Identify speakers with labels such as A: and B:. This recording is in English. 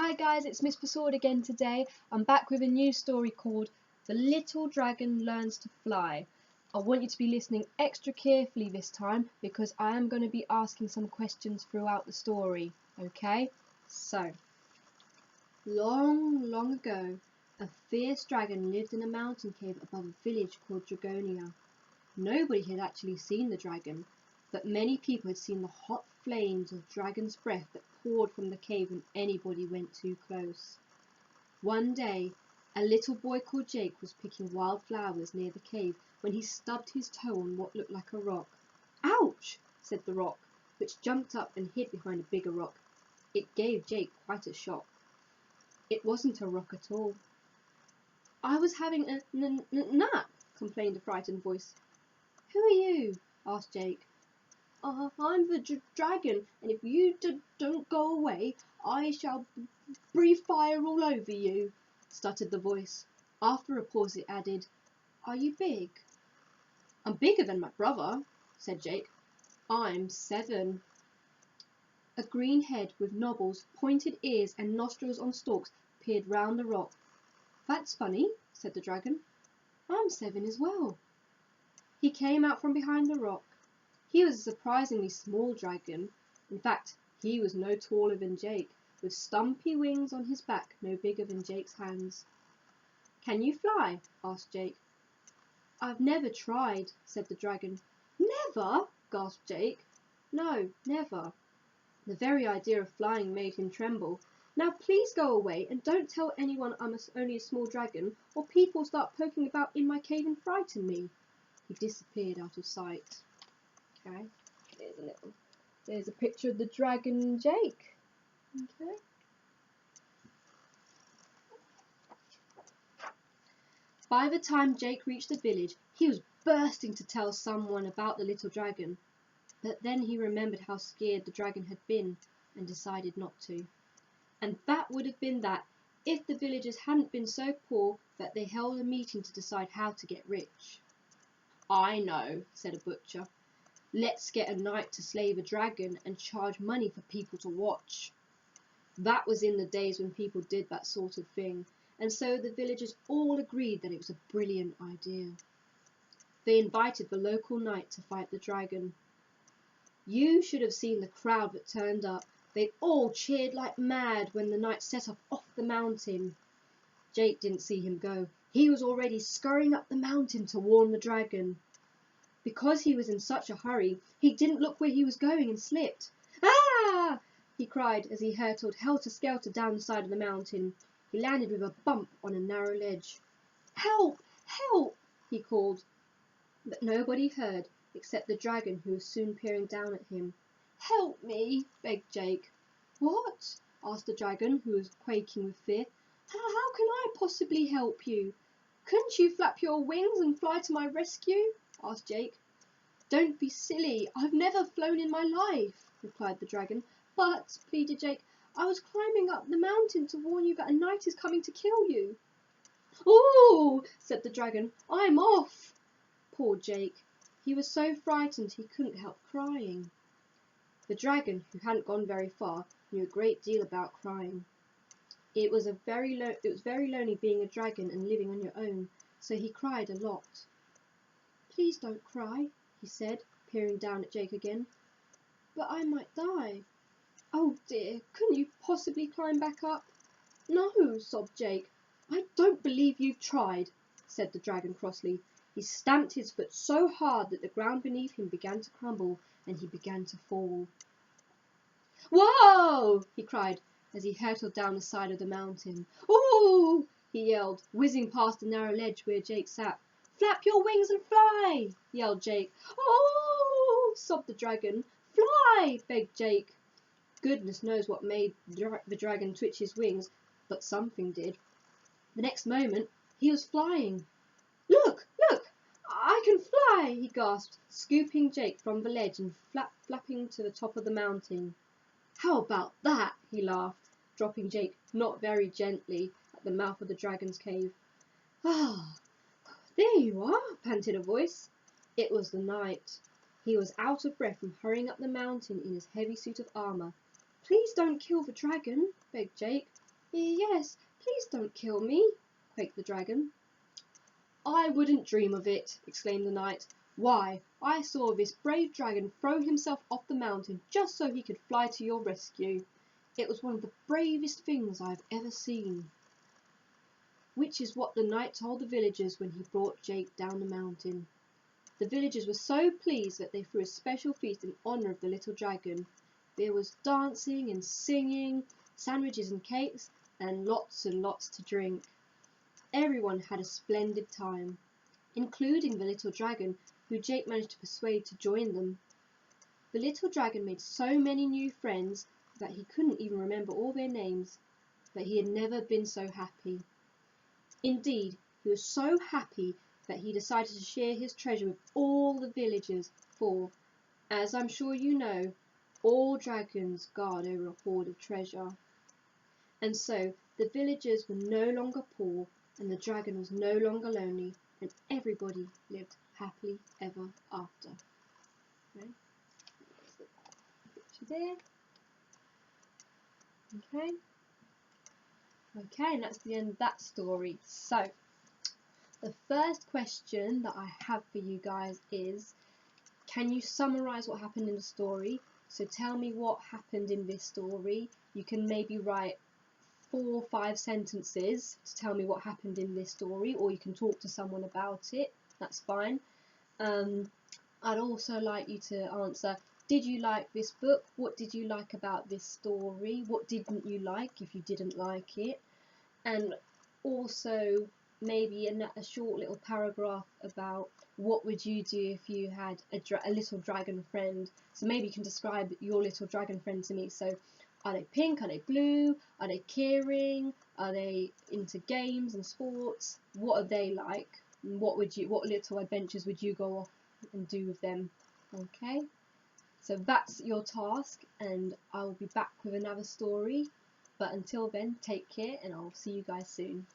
A: Hi guys, it's Miss Sword again today. I'm back with a new story called The Little Dragon Learns to Fly. I want you to be listening extra carefully this time because I am going to be asking some questions throughout the story, okay? So, long, long ago, a fierce dragon lived in a mountain cave above a village called Dragonia. Nobody had actually seen the dragon, but many people had seen the hot flames of dragon's breath that poured from the cave when anybody went too close. One day, a little boy called Jake was picking wild flowers near the cave when he stubbed his toe on what looked like a rock. "Ouch!" said the rock, which jumped up and hid behind a bigger rock. It gave Jake quite a shock. It wasn't a rock at all. "I was having a nap," complained a frightened voice. "Who are you?" asked Jake. "I'm the dragon, and if you don't go away, I shall breathe fire all over you," stuttered the voice. After a pause it added, "Are you big?" "I'm bigger than my brother," said Jake. "I'm 7. A green head with knobbles, pointed ears and nostrils on stalks peered round the rock. "That's funny," said the dragon. "I'm 7 as well." He came out from behind the rock. He was a surprisingly small dragon. In fact, he was no taller than Jake, with stumpy wings on his back no bigger than Jake's hands. "Can you fly?" asked Jake. "I've never tried," said the dragon. "Never?" gasped Jake. "No, never." The very idea of flying made him tremble. "Now please go away and don't tell anyone I'm only a small dragon, or people start poking about in my cave and frighten me." He disappeared out of sight. Okay, there's a picture of the dragon Jake. Okay. By the time Jake reached the village, he was bursting to tell someone about the little dragon. But then he remembered how scared the dragon had been and decided not to. And that would have been that if the villagers hadn't been so poor that they held a meeting to decide how to get rich. "I know," said a butcher. "Let's get a knight to slay the dragon and charge money for people to watch." That was in the days when people did that sort of thing, and so the villagers all agreed that it was a brilliant idea. They invited the local knight to fight the dragon. You should have seen the crowd that turned up. They all cheered like mad when the knight set off the mountain. Jake didn't see him go. He was already scurrying up the mountain to warn the dragon. Because he was in such a hurry, he didn't look where he was going and slipped. "Ah!" he cried as he hurtled helter-skelter down the side of the mountain. He landed with a bump on a narrow ledge. "Help! Help!" he called. But nobody heard except the dragon, who was soon peering down at him. "Help me!" begged Jake. "What?" asked the dragon, who was quaking with fear. How can I possibly help you?" "Couldn't you flap your wings and fly to my rescue?" asked Jake. "Don't be silly. I've never flown in my life," replied the dragon. "But," pleaded Jake, "I was climbing up the mountain to warn you that a knight is coming to kill you." "Oh!" said the dragon. "I'm off." Poor Jake. He was so frightened he couldn't help crying. The dragon, who hadn't gone very far, knew a great deal about crying. It was very lonely being a dragon and living on your own, so he cried a lot. "Please don't cry," he said, peering down at Jake again. "But I might die." "Oh dear, couldn't you possibly climb back up?" "No," sobbed Jake. "I don't believe you've tried," said the dragon crossly. He stamped his foot so hard that the ground beneath him began to crumble and he began to fall. "Whoa!" he cried as he hurtled down the side of the mountain. "Ooh!" he yelled, whizzing past the narrow ledge where Jake sat. "Flap your wings and fly!" yelled Jake. "Oh!" sobbed the dragon. "Fly!" begged Jake. Goodness knows what made the dragon twitch his wings, but something did. The next moment he was flying. Look! I can fly!" he gasped, scooping Jake from the ledge and flapping to the top of the mountain. "How about that?" he laughed, dropping Jake not very gently at the mouth of the dragon's cave. "Ah, there you are," panted a voice. It was the knight. He was out of breath from hurrying up the mountain in his heavy suit of armour. "Please don't kill the dragon," begged Jake. Yes, please don't kill me, quaked the dragon. I wouldn't dream of it, exclaimed the knight. Why, I saw this brave dragon throw himself off the mountain just so he could fly to your rescue. It was one of the bravest things I have ever seen. Which is what the knight told the villagers when he brought Jake down the mountain. The villagers were so pleased that they threw a special feast in honour of the little dragon. There was dancing and singing, sandwiches and cakes, and lots to drink. Everyone had a splendid time, including the little dragon, who Jake managed to persuade to join them. The little dragon made so many new friends that he couldn't even remember all their names, but he had never been so happy. Indeed, he was so happy that he decided to share his treasure with all the villagers, for, as I'm sure you know, all dragons guard over a hoard of treasure. And so the villagers were no longer poor, and the dragon was no longer lonely, and everybody lived happily ever after. Okay, that's the picture there. Okay, and that's the end of that story. So, the first question that I have for you guys is, can you summarise what happened in the story? So tell me what happened in this story. You can maybe write 4 or 5 sentences to tell me what happened in this story, or you can talk to someone about it, that's fine. I'd also like you to answer, did you like this book? What did you like about this story? What didn't you like if you didn't like it? And also maybe a short little paragraph about what would you do if you had a little dragon friend. So maybe you can describe your little dragon friend to me. So are they pink? Are they blue? Are they caring? Are they into games and sports? What are they like? And what little adventures would you go off and do with them? Okay, so that's your task, and I will be back with another story. But until then, take care, and I'll see you guys soon.